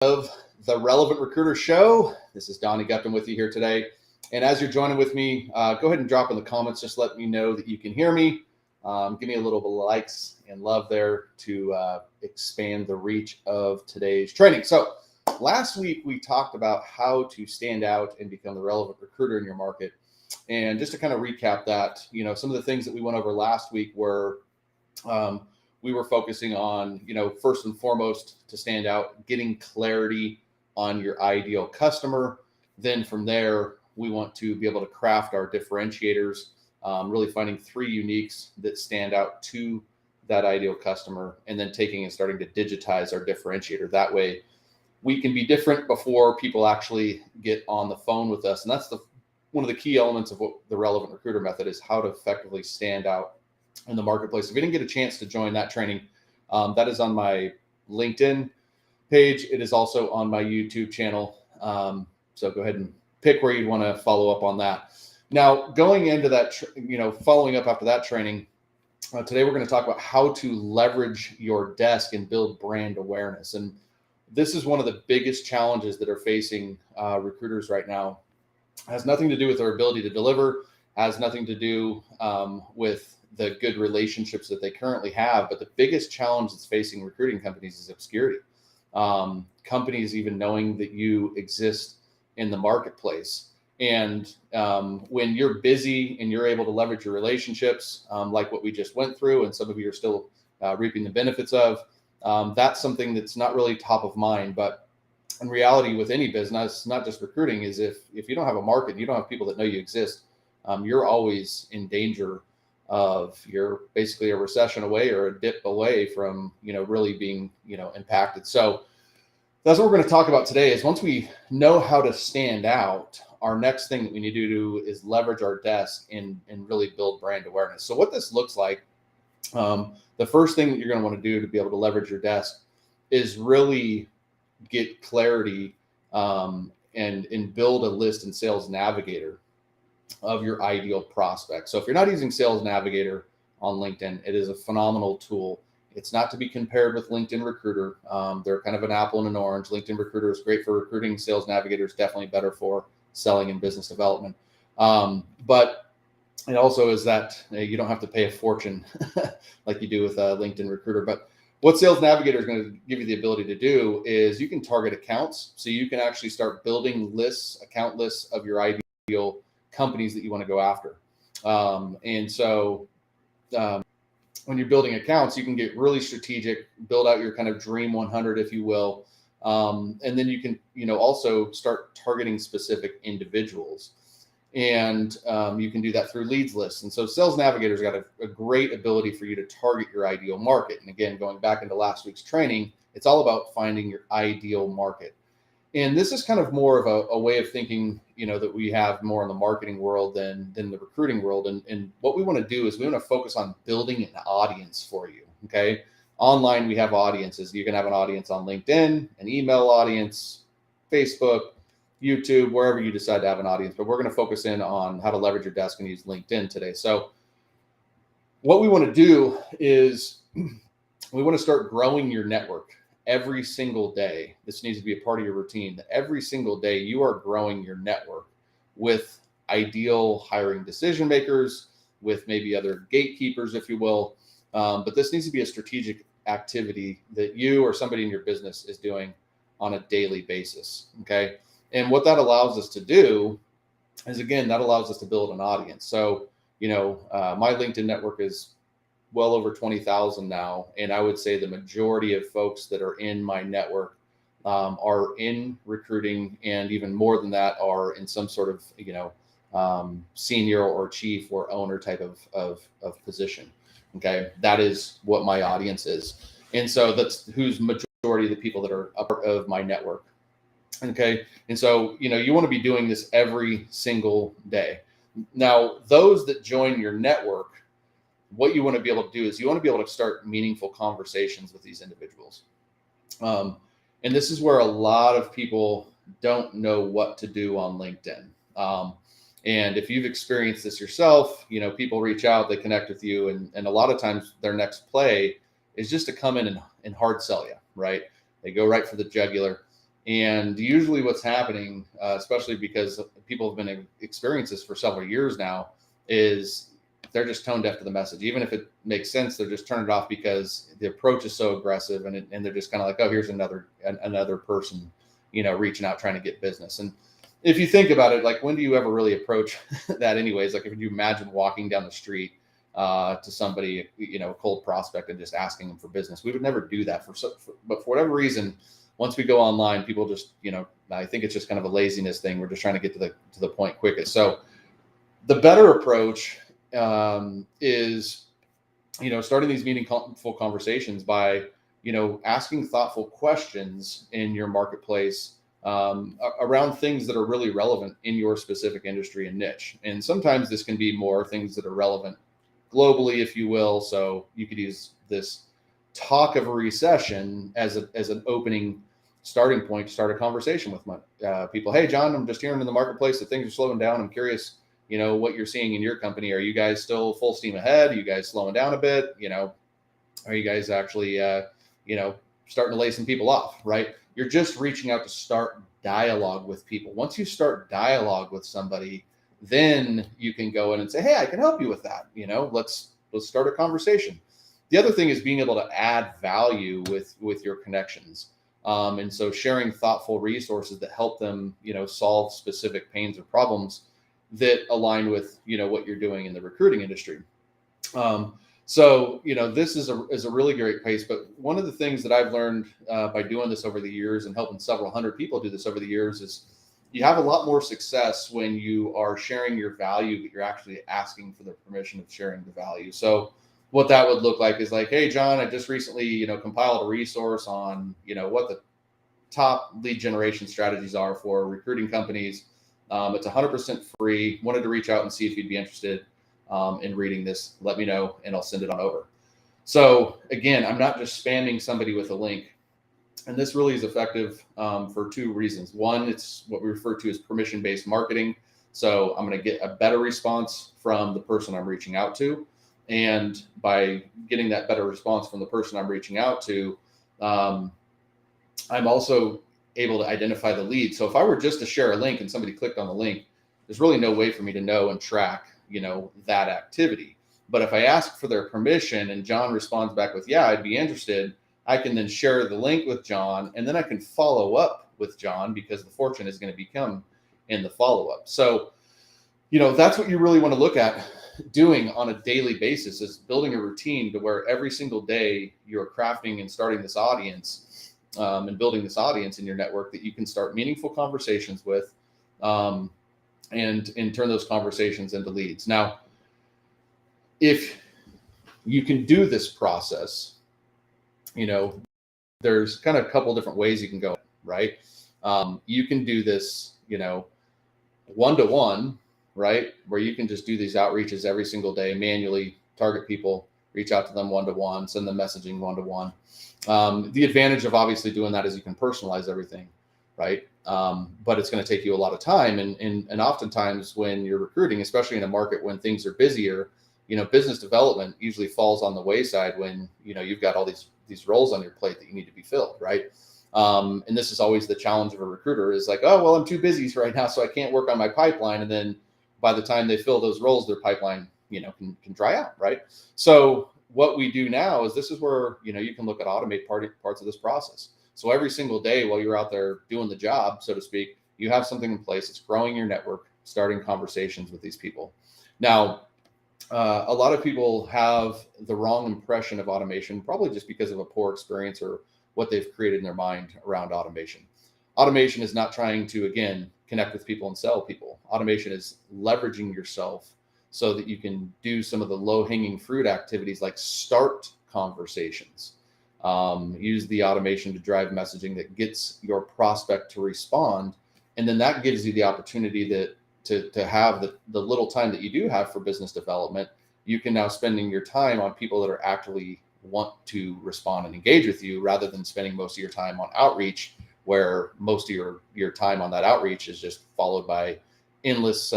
Of the Relevant Recruiter Show. This is Donnie Gupton with you here today. And as you're joining with me, go ahead and drop in the comments. Just let me know that you can hear me. Give me a little bit of likes and love there to expand the reach of today's training. So last week, we talked about how to stand out and become the relevant recruiter in your market. And just to kind of recap that, some of the things that we went over last week were we were focusing on, first and foremost, to stand out, getting clarity on your ideal customer. Then from there, we want to be able to craft our differentiators, really finding three uniques that stand out to that ideal customer, and then taking and starting to digitize our differentiator. That way we can be different before people actually get on the phone with us. And that's one of the key elements of what the relevant recruiter method is, how to effectively stand out in the marketplace. If you didn't get a chance to join that training, that is on my LinkedIn page. It is also on my YouTube channel. So go ahead and pick where you'd want to follow up on that. Now, going into that, following up after that training, today we're going to talk about how to leverage your desk and build brand awareness. And this is one of the biggest challenges that are facing recruiters right now. It has nothing to do with their ability to deliver, has nothing to do with the good relationships that they currently have. But the biggest challenge that's facing recruiting companies is obscurity. Companies even knowing that you exist in the marketplace. And when you're busy and you're able to leverage your relationships, like what we just went through, and some of you are still reaping the benefits of, that's something that's not really top of mind. But in reality, with any business, not just recruiting, is if you don't have a market, you don't have people that know you exist, you're always in danger of, you're basically a recession away or a dip away from, really being, impacted. So that's what we're going to talk about today. Is once we know how to stand out, our next thing that we need to do is leverage our desk and really build brand awareness. So what this looks like, the first thing that you're going to want to do to be able to leverage your desk is really get clarity and build a list in Sales Navigator of your ideal prospect. So if you're not using Sales Navigator on LinkedIn, it is a phenomenal tool. It's not to be compared with LinkedIn Recruiter. They're kind of an apple and an orange. LinkedIn Recruiter is great for recruiting. Sales Navigator is definitely better for selling and business development. But it also is that you don't have to pay a fortune like you do with LinkedIn Recruiter. But what Sales Navigator is going to give you the ability to do is you can target accounts. So you can actually start building lists, account lists of your ideal companies that you want to go after. And so when you're building accounts, you can get really strategic, build out your kind of dream 100, if you will. And then you can, also start targeting specific individuals. And you can do that through leads lists. And so Sales Navigator's got a great ability for you to target your ideal market. And again, going back into last week's training, it's all about finding your ideal market. And this is kind of more of a way of thinking, that we have more in the marketing world than the recruiting world. And what we want to do is we want to focus on building an audience for you. Okay. Online, we have audiences. You can have an audience on LinkedIn, an email audience, Facebook, YouTube, wherever you decide to have an audience. But we're going to focus in on how to leverage your desk and use LinkedIn today. So what we want to do is we want to start growing your network. Every single day, this needs to be a part of your routine, that every single day you are growing your network with ideal hiring decision makers, with maybe other gatekeepers, if you will. But this needs to be a strategic activity that you or somebody in your business is doing on a daily basis. Okay. And what that allows us to do is, again, that allows us to build an audience. So, my LinkedIn network is well over 20,000 now. And I would say the majority of folks that are in my network are in recruiting, and even more than that are in some sort of, senior or chief or owner type of position. Okay. That is what my audience is. And so that's who's majority of the people that are a part of my network. Okay. And so, you want to be doing this every single day. Now, those that join your network, what you want to be able to do is you want to be able to start meaningful conversations with these individuals. And this is where a lot of people don't know what to do on LinkedIn. And if you've experienced this yourself, people reach out, they connect with you, and a lot of times their next play is just to come in and hard sell you, right? They go right for the jugular. And usually what's happening, especially because people have been experiencing this for several years now, is they're just tone deaf to the message. Even if it makes sense, they're just turning it off because the approach is so aggressive, and they're just kind of like, oh, here's another person, reaching out trying to get business. And if you think about it, like, when do you ever really approach that anyways? Like, if you imagine walking down the street to somebody, a cold prospect, and just asking them for business, we would never do that but for whatever reason, once we go online, people just, I think it's just kind of a laziness thing. We're just trying to get to the point quickest. So the better approach is, starting these meaningful conversations by, asking thoughtful questions in your marketplace around things that are really relevant in your specific industry and niche. And sometimes this can be more things that are relevant globally, if you will. So you could use this talk of a recession as an opening starting point to start a conversation with my people. Hey, John, I'm just hearing in the marketplace that things are slowing down. I'm curious, what you're seeing in your company. Are you guys still full steam ahead? Are you guys slowing down a bit? Are you guys actually, starting to lay some people off, right? You're just reaching out to start dialogue with people. Once you start dialogue with somebody, then you can go in and say, hey, I can help you with that. Let's start a conversation. The other thing is being able to add value with your connections. And so sharing thoughtful resources that help them, solve specific pains or problems that align with, what you're doing in the recruiting industry. So, this is a really great place. But one of the things that I've learned by doing this over the years and helping several hundred people do this over the years is you have a lot more success when you are sharing your value, but you're actually asking for the permission of sharing the value. So what that would look like is like, hey, John, I just recently, compiled a resource on, what the top lead generation strategies are for recruiting companies. It's 100% free. Wanted to reach out and see if you'd be interested in reading this. Let me know, and I'll send it on over. So again, I'm not just spamming somebody with a link. And this really is effective for two reasons. One, it's what we refer to as permission-based marketing. So I'm going to get a better response from the person I'm reaching out to. And by getting that better response from the person I'm reaching out to, I'm also able to identify the lead. So if I were just to share a link and somebody clicked on the link, there's really no way for me to know and track, that activity. But if I ask for their permission and John responds back with, yeah, I'd be interested, I can then share the link with John, and then I can follow up with John because the fortune is going to become in the follow-up. So, that's what you really want to look at doing on a daily basis, is building a routine to where every single day you're crafting and starting this audience and building this audience in your network that you can start meaningful conversations with and turn those conversations into leads. Now, if you can do this process, there's kind of a couple different ways you can go, right? You can do this, one-to-one, right? Where you can just do these outreaches every single day, manually target people, reach out to them one-to-one, send them messaging one-to-one. The advantage of obviously doing that is you can personalize everything, right? But it's going to take you a lot of time. And oftentimes when you're recruiting, especially in a market when things are busier, business development usually falls on the wayside when, you've got all these roles on your plate that you need to be filled, right? And this is always the challenge of a recruiter is like, oh, well, I'm too busy right now, so I can't work on my pipeline. And then by the time they fill those roles, their pipeline, can dry out, right? So what we do now is this is where, you can look at automate parts of this process. So every single day while you're out there doing the job, so to speak, you have something in place that's growing your network, starting conversations with these people. Now, a lot of people have the wrong impression of automation, probably just because of a poor experience or what they've created in their mind around automation. Automation is not trying to, again, connect with people and sell people. Automation is leveraging yourself so that you can do some of the low-hanging fruit activities like start conversations. Use the automation to drive messaging that gets your prospect to respond. And then that gives you the opportunity to have the little time that you do have for business development. You can now spending your time on people that are actually want to respond and engage with you rather than spending most of your time on outreach, where most of your time on that outreach is just followed by endless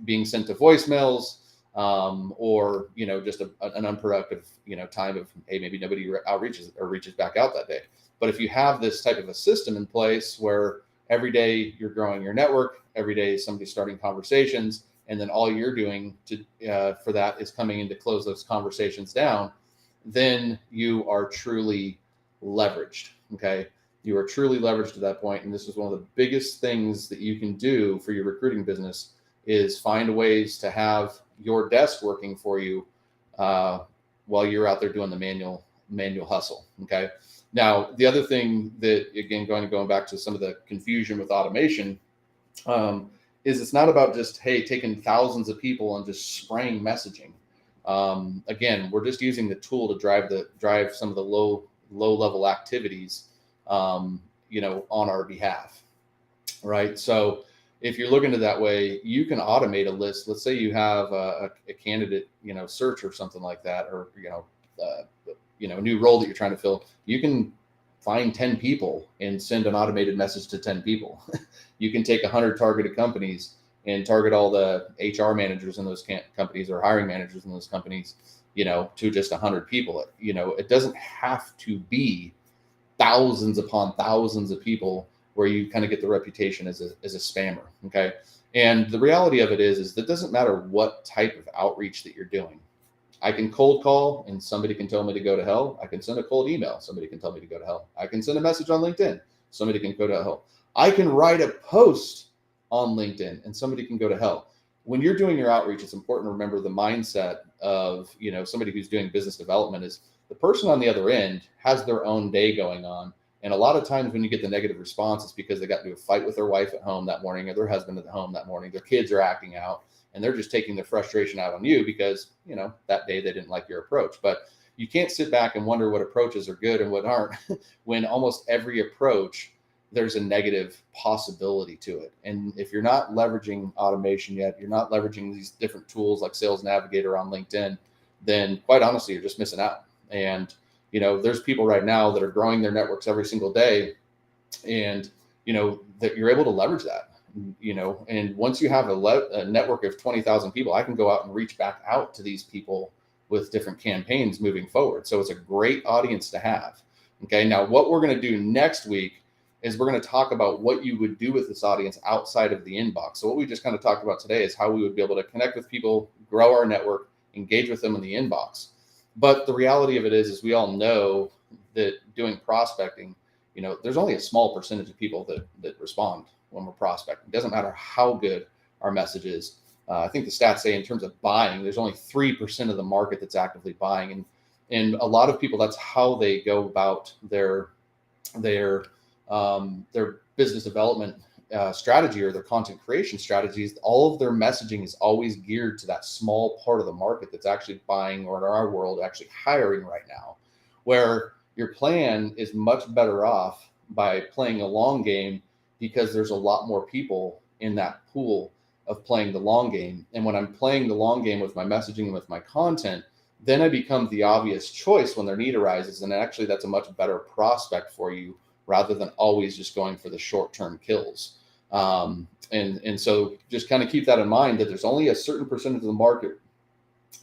being sent to voicemails or, just an unproductive, time of, hey, maybe nobody outreaches or reaches back out that day. But if you have this type of a system in place where every day you're growing your network, every day somebody's starting conversations, and then all you're doing for that is coming in to close those conversations down, then you are truly leveraged. Okay. You are truly leveraged at that point. And this is one of the biggest things that you can do for your recruiting business is find ways to have your desk working for you while you're out there doing the manual hustle. Okay. Now, the other thing that, again, going back to some of the confusion with automation, is it's not about just, hey, taking thousands of people and just spraying messaging. Again, we're just using the tool to drive some of the low level activities, on our behalf, right? So if you're looking at it that way, you can automate a list. Let's say you have a candidate, search or something like that, or a new role that you're trying to fill. You can find 10 people and send an automated message to 10 people. You can take 100 targeted companies and target all the HR managers in those companies or hiring managers in those companies, to just 100 people. It doesn't have to be thousands upon thousands of people where you kind of get the reputation as a spammer. Okay. And the reality of it is that it doesn't matter what type of outreach that you're doing. I can cold call and somebody can tell me to go to hell. I can send a cold email. Somebody can tell me to go to hell. I can send a message on LinkedIn. Somebody can go to hell. I can write a post on LinkedIn and somebody can go to hell. When you're doing your outreach, it's important to remember the mindset of, somebody who's doing business development is the person on the other end has their own day going on. And a lot of times when you get the negative response, it's because they got into a fight with their wife at home that morning or their husband at home that morning. Their kids are acting out and they're just taking their frustration out on you because, that day they didn't like your approach. But you can't sit back and wonder what approaches are good and what aren't when almost every approach, there's a negative possibility to it. And if you're not leveraging automation yet, you're not leveraging these different tools like Sales Navigator on LinkedIn, then quite honestly, you're just missing out. And, there's people right now that are growing their networks every single day and, that you're able to leverage that, and once you have a network of 20,000 people, I can go out and reach back out to these people with different campaigns moving forward. So it's a great audience to have. Okay. Now what we're going to do next week is we're going to talk about what you would do with this audience outside of the inbox. So what we just kind of talked about today is how we would be able to connect with people, grow our network, engage with them in the inbox. But the reality of it is we all know that doing prospecting, there's only a small percentage of people that respond when we're prospecting. It doesn't matter how good our message is. I think the stats say in terms of buying, there's only 3% of the market that's actively buying. And a lot of people, that's how they go about their business development strategy or their content creation strategies. All of their messaging is always geared to that small part of the market that's actually buying, or in our world, actually hiring right now, where your plan is much better off by playing a long game because there's a lot more people in that pool of playing the long game. And when I'm playing the long game with my messaging and with my content, then I become the obvious choice when their need arises. And actually that's a much better prospect for you rather than always just going for the short-term kills. And so just kind of keep that in mind that there's only a certain percentage of the market.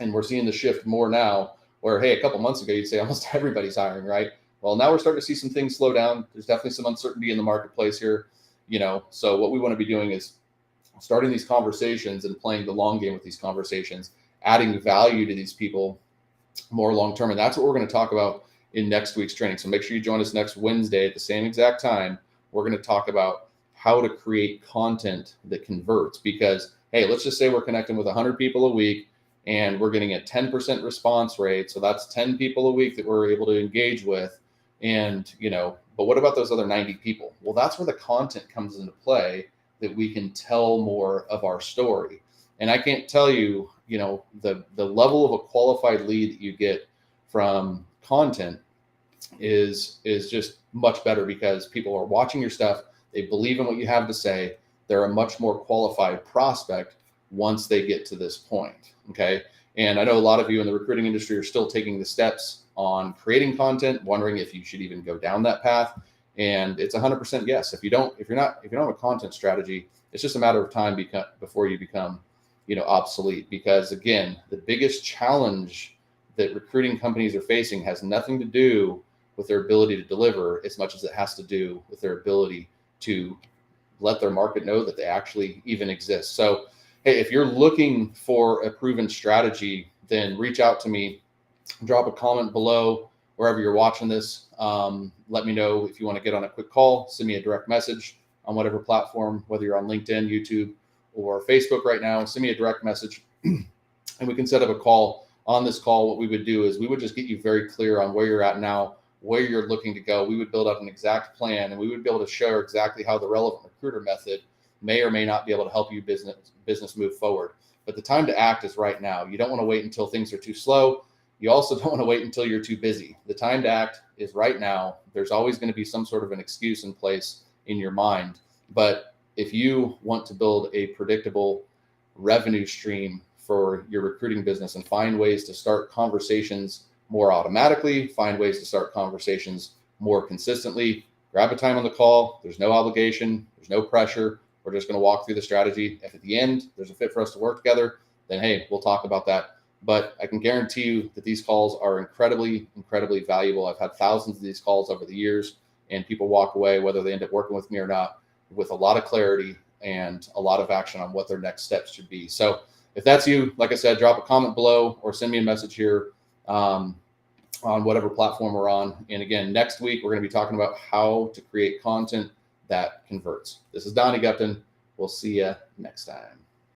And we're seeing the shift more now where, hey, a couple months ago, you'd say almost everybody's hiring, right? Well, now we're starting to see some things slow down. There's definitely some uncertainty in the marketplace here, so what we want to be doing is starting these conversations and playing the long game with these conversations, adding value to these people more long-term. And that's what we're going to talk about in next week's training. So make sure you join us next Wednesday at the same exact time. We're going to talk about how to create content that converts, because, hey, let's just say we're connecting with 100 people a week and we're getting a 10% response rate. So that's 10 people a week that we're able to engage with. And, but what about those other 90 people? Well, that's where the content comes into play, that we can tell more of our story. And I can't tell you, the level of a qualified lead that you get from content is just much better, because people are watching your stuff. They believe in what you have to say. They're a much more qualified prospect once they get to this point. Okay. And I know a lot of you in the recruiting industry are still taking the steps on creating content, wondering if you should even go down that path. And it's 100% yes. If you don't have a content strategy, it's just a matter of time before you become, obsolete. Because again, the biggest challenge that recruiting companies are facing has nothing to do with their ability to deliver as much as it has to do with their ability to let their market know that they actually even exist. So, hey, if you're looking for a proven strategy, then reach out to me, drop a comment below wherever you're watching this. Let me know if you want to get on a quick call, send me a direct message on whatever platform, whether you're on LinkedIn, YouTube, or Facebook right now, send me a direct message and we can set up a call. On this call, what we would do is we would just get you very clear on where you're at now, where you're looking to go. We would build up an exact plan, and we would be able to share exactly how the relevant recruiter method may or may not be able to help you business move forward. But the time to act is right now. You don't want to wait until things are too slow. You also don't want to wait until you're too busy. The time to act is right now. There's always going to be some sort of an excuse in place in your mind. But if you want to build a predictable revenue stream for your recruiting business and find ways to start conversations more automatically, find ways to start conversations more consistently, grab a time on the call. There's no obligation. There's no pressure. We're just going to walk through the strategy. If at the end there's a fit for us to work together, then hey, we'll talk about that. But I can guarantee you that these calls are incredibly, incredibly valuable. I've had thousands of these calls over the years, and people walk away, whether they end up working with me or not, with a lot of clarity and a lot of action on what their next steps should be. So if that's you, like I said, drop a comment below or send me a message here on whatever platform we're on. And again, next week, we're going to be talking about how to create content that converts. This is Donnie Gupton. We'll see you next time.